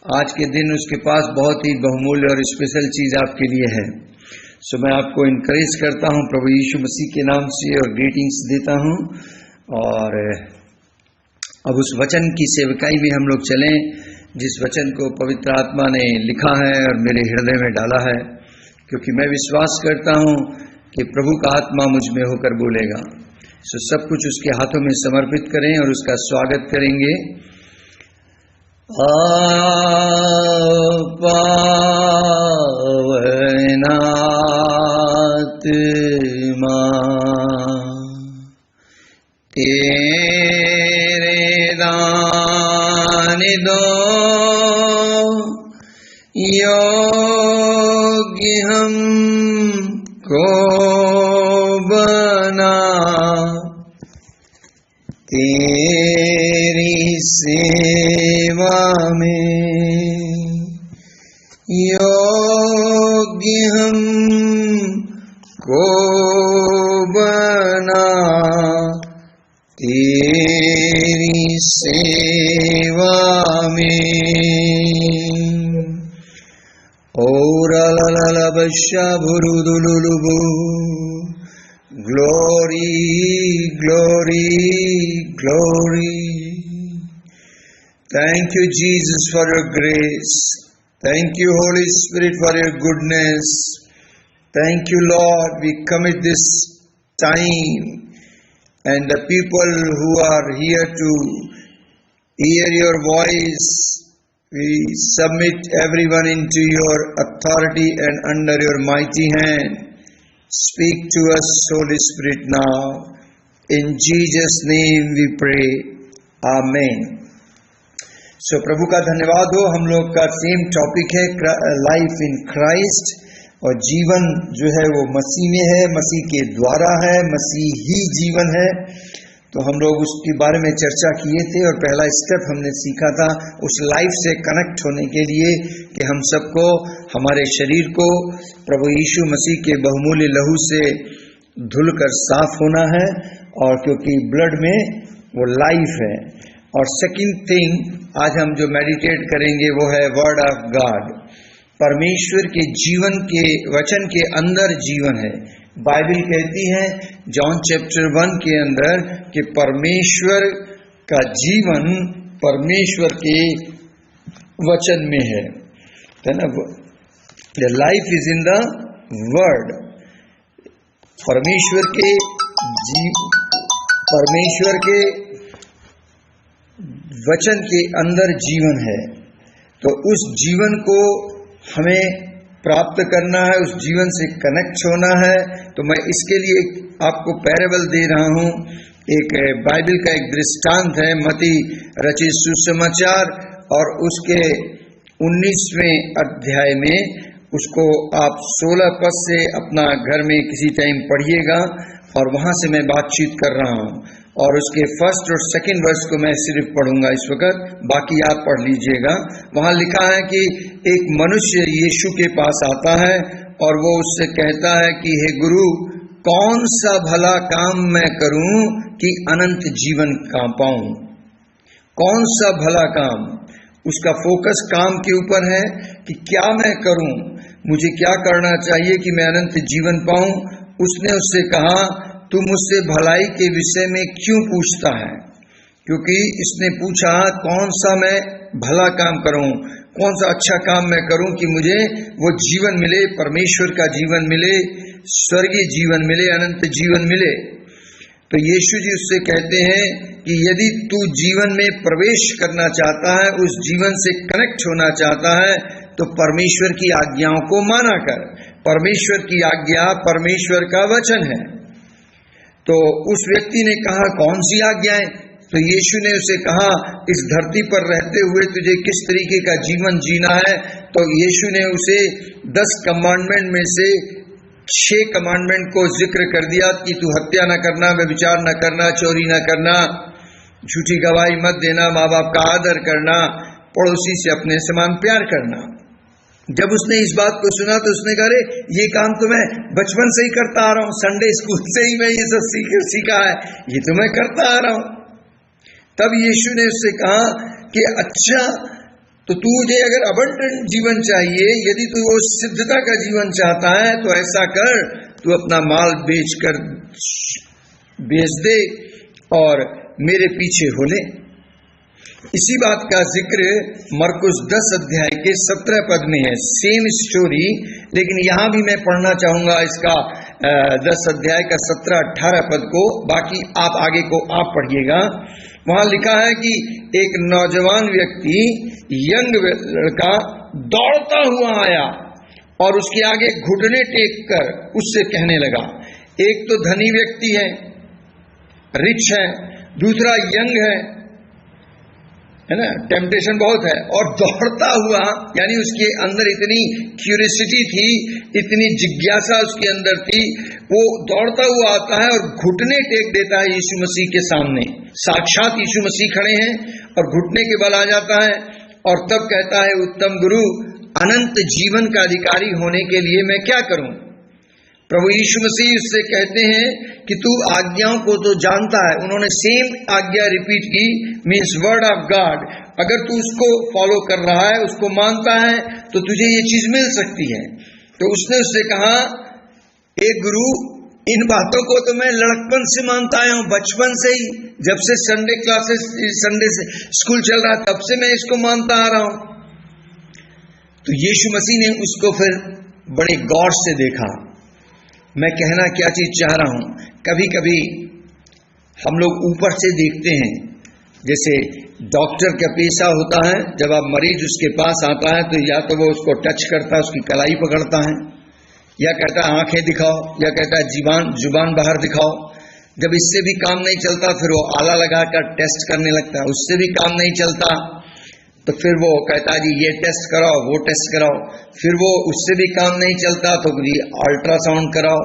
आज के दिन उसके पास बहुत ही बहुमूल्य और स्पेशल चीज आपके लिए है। सो मैं आपको इनकरेज करता हूं प्रभु यीशु मसीह के नाम से और ग्रीटिंग्स देता हूं। और अब उस वचन की सेवकाई में हम लोग चलें जिस वचन को पवित्र आत्मा ने लिखा है और मेरे हृदय में डाला है, क्योंकि मैं विश्वास करता हूं कि प्रभु का आत्मा मुझ में होकर बोलेगा। सो सब कुछ उसके हाथों में समर्पित करें और उसका स्वागत करेंगे। पावनात्मा तेरे दान दो योग्य हमको बना, तेरी सेवा में योग्य हमको बना, तेरी सेवा में। और ललबशा भुरुदुलुलुबु, Glory, glory, glory. Thank you, Jesus, for your grace. Thank you, Holy Spirit, for your goodness. Thank you, Lord. We commit this time and the people who are here to hear your voice. We submit everyone into your authority and under your mighty hand. Speak to us, Holy Spirit, now. In Jesus' name we pray. Amen. So प्रभु का धन्यवाद हो। हम लोग का same topic है life in Christ, और जीवन जो है वो मसीह में है, मसीह के द्वारा है, मसीह ही जीवन है। तो हम लोग उसके बारे में चर्चा किए थे और पहला स्टेप हमने सीखा था उस लाइफ से कनेक्ट होने के लिए कि हम सबको हमारे शरीर को प्रभु यीशु मसीह के बहुमूल्य लहू से धुलकर साफ होना है, और क्योंकि ब्लड में वो लाइफ है। और सेकंड थिंग आज हम जो मेडिटेट करेंगे वो है वर्ड ऑफ गॉड। परमेश्वर के जीवन के वचन के अंदर जीवन है। बाइबल कहती है जॉन चैप्टर 1 के अंदर कि परमेश्वर का जीवन परमेश्वर के वचन में है ना। The life is in the word. परमेश्वर के वचन के अंदर जीवन है। तो उस जीवन को हमें प्राप्त करना है, उस जीवन से कनेक्ट होना है। तो मैं इसके लिए आपको पैराबल दे रहा हूं। एक बाइबल का एक दृष्टांत है, मत्ती रचित सुसमाचार और उसके 19वें अध्याय में। उसको आप 16 पद से अपना घर में किसी टाइम पढ़िएगा, और वहां से मैं बातचीत कर रहा हूं। और उसके फर्स्ट और सेकंड वर्स को मैं सिर्फ पढ़ूंगा इस वक्त, बाकी आप पढ़ लीजिएगा। वहां लिखा है कि एक मनुष्य यीशु के पास आता है और वो उससे कहता है कि हे गुरु, कौन सा भला काम मैं करूं कि अनंत जीवन पाऊं। कौन सा भला काम? उसका फोकस काम के ऊपर है कि क्या मैं करूं, मुझे क्या करना चाहिए कि मैं अनंत जीवन पाऊं। उसने उससे कहा, तू मुझसे भलाई के विषय में क्यों पूछता है? क्योंकि इसने पूछा कौन सा मैं भला काम करूं, कौन सा अच्छा काम मैं करूं कि मुझे वो जीवन मिले, परमेश्वर का जीवन मिले, स्वर्गीय जीवन मिले, अनंत जीवन मिले। तो यीशु जी उससे कहते हैं कि यदि तू जीवन में प्रवेश करना चाहता है, उस जीवन से कनेक्ट होना चाहता है, तो परमेश्वर की आज्ञाओं को माना कर। परमेश्वर की आज्ञा परमेश्वर का वचन है। तो उस व्यक्ति ने कहा, कौन सी आज्ञाएं? तो यीशु ने उसे कहा, इस धरती पर रहते हुए तुझे किस तरीके का जीवन जीना है। तो यीशु ने उसे 10 कमांडमेंट में से 6 कमांडमेंट को जिक्र कर दिया कि तू हत्या न करना, व्यभिचार न करना, चोरी न करना, झूठी गवाही मत देना, माँ बाप का आदर करना, पड़ोसी से अपने समान प्यार करना। जब उसने इस बात को सुना तो उसने कहा, अरे ये काम तो मैं बचपन से ही करता आ रहा हूं, संडे स्कूल से ही मैं ये सब सीखा है, ये तो मैं करता आ रहा हूं। तब यीशु ने उससे कहा कि अच्छा, तो तुझे अगर अबंडेंट जीवन चाहिए, यदि तू वो सिद्धता का जीवन चाहता है, तो ऐसा कर, तू अपना माल बेच दे और मेरे पीछे हो ले। इसी बात का जिक्र मरकुस 10 अध्याय के 17 पद में है, सेम स्टोरी, लेकिन यहां भी मैं पढ़ना चाहूंगा इसका 10 अध्याय का 17-18 पद को, बाकी आप आगे को आप पढ़िएगा। वहां लिखा है कि एक नौजवान व्यक्ति, यंग लड़का दौड़ता हुआ आया और उसके आगे घुटने टेक कर उससे कहने लगा। एक तो धनी व्यक्ति है, रिच है, दूसरा यंग है ना, टेम्पटेशन बहुत है, और दौड़ता हुआ, यानी उसके अंदर इतनी क्यूरियोसिटी थी, इतनी जिज्ञासा उसके अंदर थी, वो दौड़ता हुआ आता है और घुटने टेक देता है यीशु मसीह के सामने। साक्षात यीशु मसीह खड़े हैं और घुटने के बल आ जाता है और तब कहता है, उत्तम गुरु, अनंत जीवन का अधिकारी होने के लिए मैं क्या करूं? प्रभु यीशु मसीह उससे कहते हैं कि तू आज्ञाओं को तो जानता है। उन्होंने सेम आज्ञा रिपीट की, मीन्स वर्ड ऑफ गॉड। अगर तू उसको फॉलो कर रहा है, उसको मानता है, तो तुझे ये चीज मिल सकती है। तो उसने उससे कहा, एक गुरु, इन बातों को तो मैं लड़कपन से मानता आया हूं, बचपन से ही, जब से संडे क्लासेस, संडे से स्कूल चल रहा, तब से मैं इसको मानता आ रहा हूं। तो यीशु मसीह ने उसको फिर बड़े गौर से देखा। मैं कहना क्या चीज चाह रहा हूं, कभी कभी हम लोग ऊपर से देखते हैं, जैसे डॉक्टर का पेशा होता है, जब आप मरीज उसके पास आता है तो या तो वो उसको टच करता है, उसकी कलाई पकड़ता है, या कहता है आंखें दिखाओ, या कहता है जुबान बाहर दिखाओ। जब इससे भी काम नहीं चलता, फिर वो आला लगाकर टेस्ट करने लगता है, उससे भी काम नहीं चलता, तो फिर वो कहता है जी ये टेस्ट कराओ, वो टेस्ट कराओ। फिर वो उससे भी काम नहीं चलता तो जी अल्ट्रासाउंड कराओ,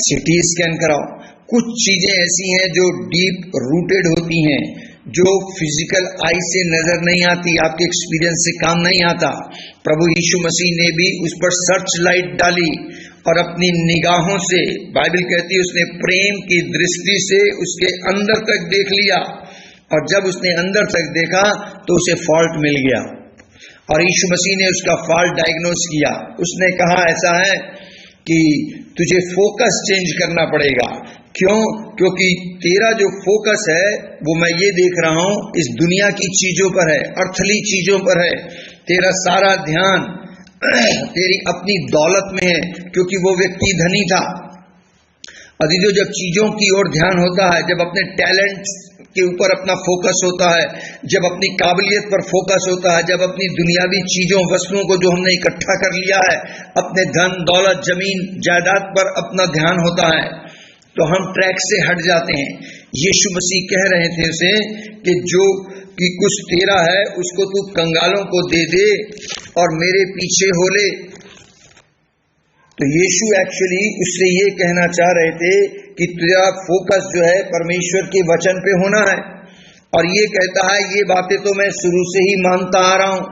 सीटी स्कैन कराओ। कुछ चीजें ऐसी हैं जो डीप रूटेड होती हैं, जो फिजिकल आई से नजर नहीं आती, आपके एक्सपीरियंस से काम नहीं आता। प्रभु यीशु मसीह ने भी उस पर सर्च लाइट डाली और अपनी निगाहों से, बाइबल कहती है, उसने प्रेम की दृष्टि से उसके अंदर तक देख लिया, और जब उसने अंदर तक देखा तो उसे फॉल्ट मिल गया और यीशु मसीह ने उसका फॉल्ट डायग्नोस किया। उसने कहा ऐसा है कि तुझे फोकस चेंज करना पड़ेगा। क्यों? क्योंकि तेरा जो फोकस है वो मैं ये देख रहा हूं इस दुनिया की चीजों पर है, अर्थली चीजों पर है। तेरा सारा ध्यान तेरी अपनी दौलत में है, क्योंकि वो व्यक्ति धनी था। अदीजों, जब चीजों की ओर ध्यान होता है, जब अपने टैलेंट के ऊपर अपना फोकस होता है, जब अपनी काबिलियत पर फोकस होता है, जब अपनी दुनियावी चीजों, वस्तुओं को जो हमने इकट्ठा कर लिया है, अपने धन दौलत जमीन जायदाद पर अपना ध्यान होता है, तो हम ट्रैक से हट जाते हैं। यीशु मसीह कह रहे थे उसे कि जो कि कुछ तेरा है उसको तू कंगालों को दे दे और मेरे पीछे हो ले। तो यीशु एक्चुअली उससे ये कहना चाह रहे थे कि तेरा फोकस जो है परमेश्वर के वचन पे होना है। और ये कहता है ये बातें तो मैं शुरू से ही मानता आ रहा हूं,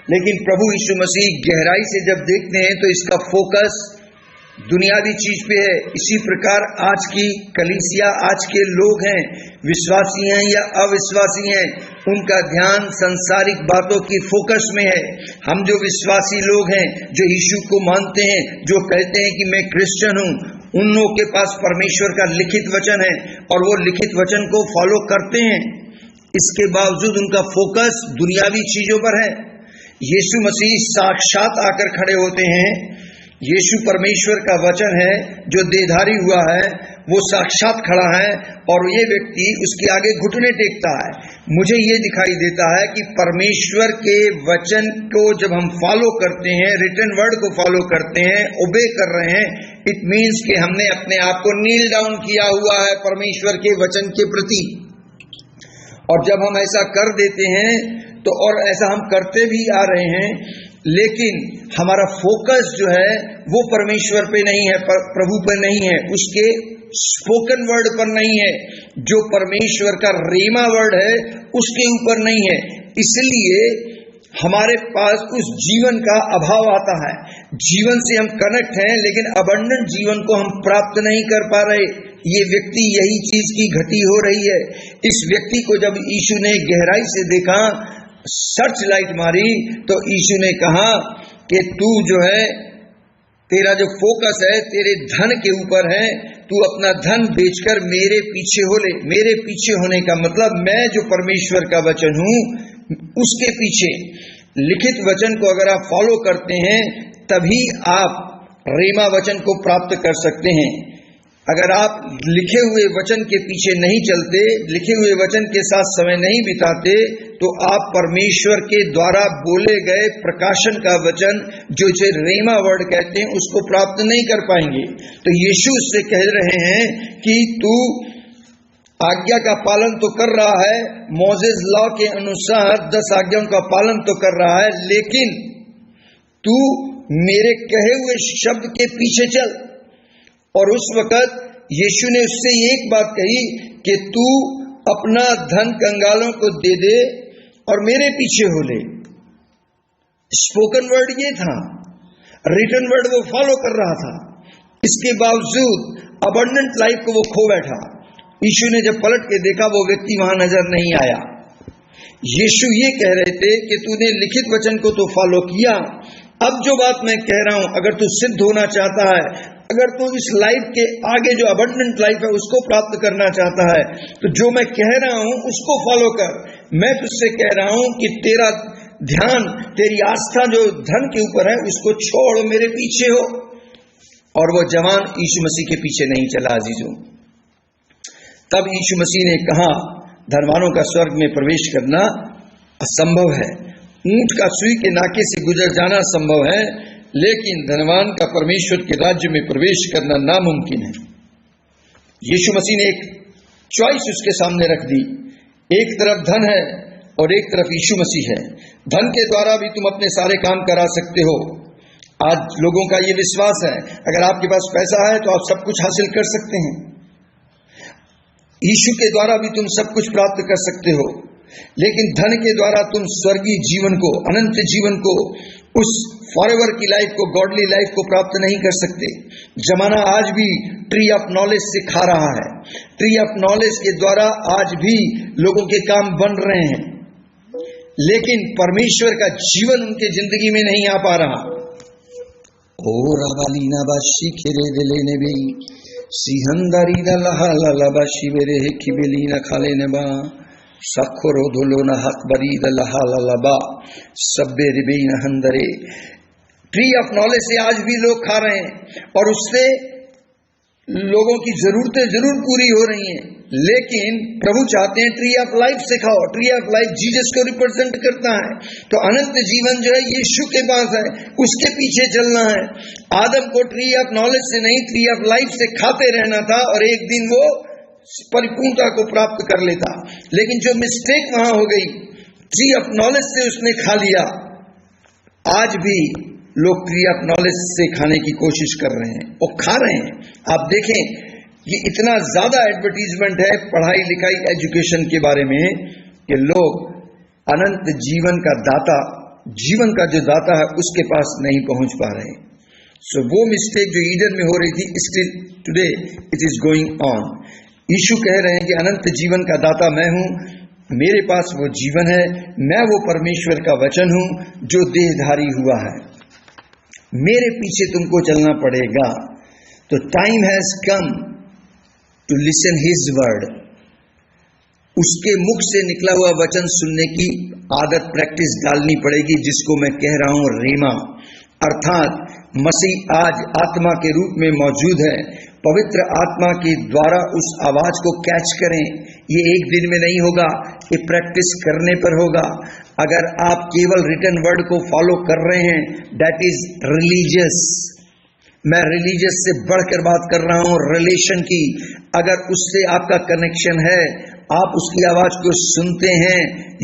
लेकिन प्रभु यीशु मसीह गहराई से जब देखते हैं तो इसका फोकस दुनियावी चीज पे है। इसी प्रकार आज की कलीसिया, आज के लोग हैं, विश्वासी हैं या अविश्वासी हैं, उनका ध्यान संसारिक बातों की फोकस में है। हम जो विश्वासी लोग हैं, जो यीशु को मानते हैं, जो कहते हैं कि मैं क्रिश्चियन हूं, उन लोगों के पास परमेश्वर का लिखित वचन है और वो लिखित वचन को फॉलो करते हैं। इसके बावजूद उनका फोकस दुनियावी चीजों पर है। यीशु मसीह साक्षात आकर खड़े होते हैं। यीशु परमेश्वर का वचन है जो देहधारी हुआ है, वो साक्षात खड़ा है और ये व्यक्ति उसके आगे घुटने टेकता है। मुझे ये दिखाई देता है कि परमेश्वर के वचन को जब हम फॉलो करते हैं, रिटन वर्ड को फॉलो करते हैं, ओबे कर रहे हैं, इट मीन्स कि हमने अपने आप को नील डाउन किया हुआ है परमेश्वर के वचन के प्रति। और जब हम ऐसा कर देते हैं तो, और ऐसा हम करते भी आ रहे हैं, लेकिन हमारा फोकस जो है वो परमेश्वर पे नहीं है, प्रभु पे नहीं है, उसके स्पोकन वर्ड पर नहीं है, जो परमेश्वर का रेमा वर्ड है उसके ऊपर नहीं है। इसलिए हमारे पास उस जीवन का अभाव आता है। जीवन से हम कनेक्ट हैं लेकिन अबंडेंट जीवन को हम प्राप्त नहीं कर पा रहे। ये व्यक्ति यही चीज की घटी हो रही है। इस व्यक्ति को जब यीशु ने गहराई से देखा सर्च लाइट मारी तो यीशु ने कहा कि तू जो है, तेरा जो फोकस है तेरे धन के ऊपर है, तू अपना धन बेचकर मेरे पीछे हो ले। मेरे पीछे होने का मतलब मैं जो परमेश्वर का वचन हूं उसके पीछे। लिखित वचन को अगर आप फॉलो करते हैं तभी आप रेमा वचन को प्राप्त कर सकते हैं। अगर आप लिखे हुए वचन के पीछे नहीं चलते, लिखे हुए वचन के साथ समय नहीं बिताते, तो आप परमेश्वर के द्वारा बोले गए प्रकाशन का वचन जो इसे रेमा वर्ड कहते हैं उसको प्राप्त नहीं कर पाएंगे। तो यीशु उससे कह रहे हैं कि तू आज्ञा का पालन तो कर रहा है, मोसेस लॉ के अनुसार 10 आज्ञाओं का पालन तो कर रहा है, लेकिन तू मेरे कहे हुए शब्द के पीछे चल। और उस वक्त यीशु ने उससे एक बात कही कि तू अपना धन कंगालों को दे दे और मेरे पीछे हो ले। स्पोकन वर्ड ये था, रिटन वर्ड वो फॉलो कर रहा था, इसके बावजूद अबंडेंट लाइफ को वो खो बैठा। यीशु ने जब पलट के देखा वो व्यक्ति वहां नजर नहीं आया। यीशु ये कह रहे थे कि तूने लिखित वचन को तो फॉलो किया, अब जो बात मैं कह रहा हूं, अगर तू सिद्ध होना चाहता है, अगर तू इस लाइफ के आगे जो अबंडेंट लाइफ है उसको प्राप्त करना चाहता है, तो जो मैं कह रहा हूं उसको फॉलो कर। मैं तुझसे कह रहा हूं कि तेरा ध्यान, तेरी आस्था जो धन के ऊपर है उसको छोड़ मेरे पीछे हो। और वो जवान यीशु मसीह के पीछे नहीं चला। अजीजों, तब यीशु मसीह ने कहा धनवानों का स्वर्ग में प्रवेश करना असंभव है। ऊंट का सुई के नाके से गुजर जाना संभव है, लेकिन धनवान का परमेश्वर के राज्य में प्रवेश करना नामुमकिन है। यीशु मसीह ने एक चॉइस उसके सामने रख दी। एक तरफ धन है और एक तरफ यीशु मसीह है। धन के द्वारा भी तुम अपने सारे काम करा सकते हो। आज लोगों का ये विश्वास है, अगर आपके पास पैसा है तो आप सब कुछ हासिल कर सकते हैं। यीशु के द्वारा भी तुम सब कुछ प्राप्त कर सकते हो, लेकिन धन के द्वारा तुम स्वर्गीय जीवन को, अनंत जीवन को, उस फॉरएवर की लाइफ को, गॉडली लाइफ को प्राप्त नहीं कर सकते। जमाना आज भी ट्री ऑफ नॉलेज से खा रहा है। ट्री ऑफ नॉलेज के द्वारा आज भी लोगों के काम बन रहे हैं, लेकिन परमेश्वर का जीवन उनके जिंदगी में नहीं आ पा रहा। ओ रावालीना बाशी खेरे दिले ने भी सिहंदारी दलहा ललबा शिवेरे किबेलीना खाले ने बा सखोरो धुलोना हक बरी दलहा ललबा सब्बे रिबेना हंदरे। ट्री ऑफ नॉलेज से आज भी लोग खा रहे हैं और उससे लोगों की जरूरतें जरूर पूरी हो रही हैं, लेकिन प्रभु चाहते हैं ट्री ऑफ लाइफ से खाओ। ट्री ऑफ लाइफ जीसस को रिप्रेजेंट करता है, तो अनंत जीवन जो है यीशु के पास है, उसके पीछे चलना है। आदम को ट्री ऑफ नॉलेज से नहीं, ट्री ऑफ लाइफ से खाते रहना था और एक दिन वो परिपूर्णता को प्राप्त कर लेता। लेकिन जो मिस्टेक वहां हो गई, ट्री ऑफ नॉलेज से उसने खा लिया। आज भी लोग ट्री ऑफ नॉलेज से खाने की कोशिश कर रहे हैं और खा रहे हैं। आप देखें, ये इतना ज्यादा एडवर्टीजमेंट है पढ़ाई लिखाई एजुकेशन के बारे में कि लोग अनंत जीवन का दाता, जीवन का जो दाता है उसके पास नहीं पहुंच पा रहे। सो वो मिस्टेक जो ईडन में हो रही थी, still today it is going on. Yeshu कह रहे हैं कि अनंत जीवन का दाता मैं हूं, मेरे पास वो जीवन है, मैं वो परमेश्वर का वचन हूं जो देहधारी हुआ है। मेरे पीछे तुमको चलना पड़ेगा। तो time has come to listen his word. उसके मुख से निकला हुआ वचन सुनने की आदत, प्रैक्टिस डालनी पड़ेगी, जिसको मैं कह रहा हूं रेमा, अर्थात मसीह आज आत्मा के रूप में मौजूद है। पवित्र आत्मा के द्वारा उस आवाज को कैच करें। ये एक दिन में नहीं होगा, ये प्रैक्टिस करने पर होगा। अगर आप केवल रिटन वर्ड को फॉलो कर रहे हैं, दैट इज रिलीजियस। मैं रिलीजियस से बढ़कर बात कर रहा हूं, रिलेशन की। अगर उससे आपका कनेक्शन है, आप उसकी आवाज को सुनते हैं,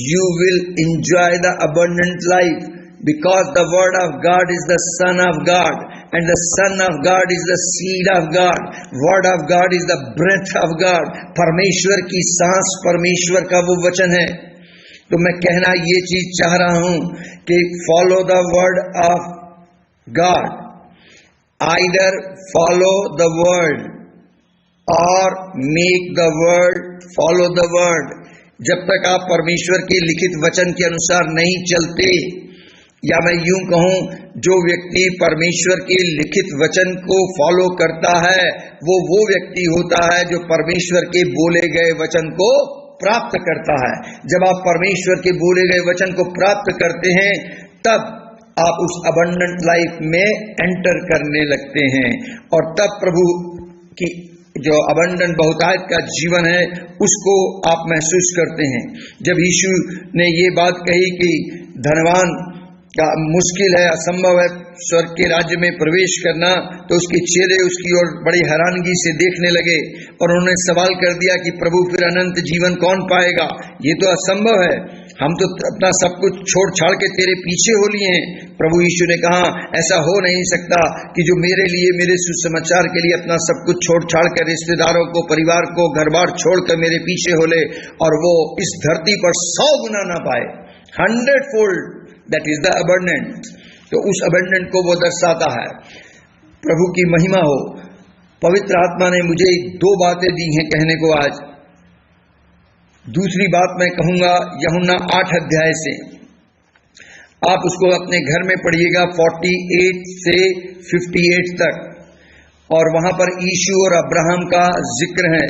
you will enjoy the abundant life, because the word of God is the Son of God and the Son of God is the seed of God. Word of God is the breath of God. परमेश्वर की सांस, परमेश्वर का वो वचन है। तो मैं कहना ये चीज चाह रहा हूं कि follow the word of God. Either follow the word or make the word follow the word. जब तक आप परमेश्वर के लिखित वचन के अनुसार नहीं चलते, या मैं यूं कहूं, जो व्यक्ति परमेश्वर के लिखित वचन को फॉलो करता है वो व्यक्ति होता है जो परमेश्वर के बोले गए वचन को प्राप्त करता है। जब आप परमेश्वर के बोले गए वचन को प्राप्त करते हैं, तब आप उस अबंडेंट लाइफ में एंटर करने लगते हैं, और तब प्रभु की जो अबंडेंट बहुतायत का जीवन है उसको आप महसूस करते हैं। जब यीशु ने ये बात कही कि धनवान का मुश्किल है, असंभव है स्वर्ग के राज्य में प्रवेश करना, तो उसके चेले उसकी ओर बड़ी हैरानगी से देखने लगे और उन्होंने सवाल कर दिया कि प्रभु फिर अनंत जीवन कौन पाएगा? ये तो असंभव है, हम तो अपना सब कुछ छोड़ छाड़ के तेरे पीछे हो लिए हैं। प्रभु यीशु ने कहा, ऐसा हो नहीं सकता कि जो मेरे लिए, मेरे सुसमाचार के लिए अपना सब कुछ छोड़ छाड़ कर, रिश्तेदारों को, परिवार को, घर बार छोड़कर मेरे पीछे हो ले और वो इस धरती पर 100 गुना ना पाए, 100-fold, that is the abundant. तो उस अबंडेंट को वो दर्शाता है। प्रभु की महिमा हो। पवित्र आत्मा ने मुझे 2 बातें दी हैं कहने को आज। दूसरी बात मैं कहूंगा यूहन्ना 8 अध्याय से, आप उसको अपने घर में पढ़िएगा 48 से 58 तक, और वहां पर यीशु और अब्राहम का जिक्र है।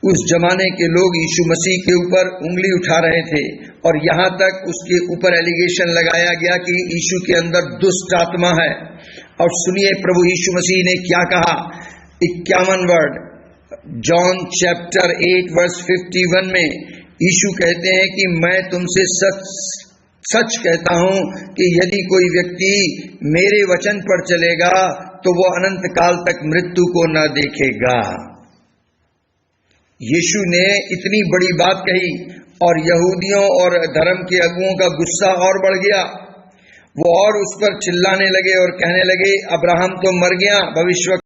उस जमाने के लोग यीशु मसीह के ऊपर उंगली उठा रहे थे और यहां तक उसके ऊपर एलिगेशन लगाया गया कि यीशु के अंदर दुष्ट आत्मा है। और सुनिए प्रभु यीशु मसीह ने क्या कहा, 51 वर्ड, जॉन चैप्टर 8 वर्स 51 में यीशु कहते हैं कि मैं तुमसे सच कहता हूं कि यदि कोई व्यक्ति मेरे वचन पर चलेगा तो वो अनंत काल तक मृत्यु को न देखेगा। यीशु ने इतनी बड़ी बात कही और यहूदियों और धर्म के अगुओं का गुस्सा और बढ़ गया। वो और उस पर चिल्लाने लगे और कहने लगे, अब्राहम तो मर गया, भविष्य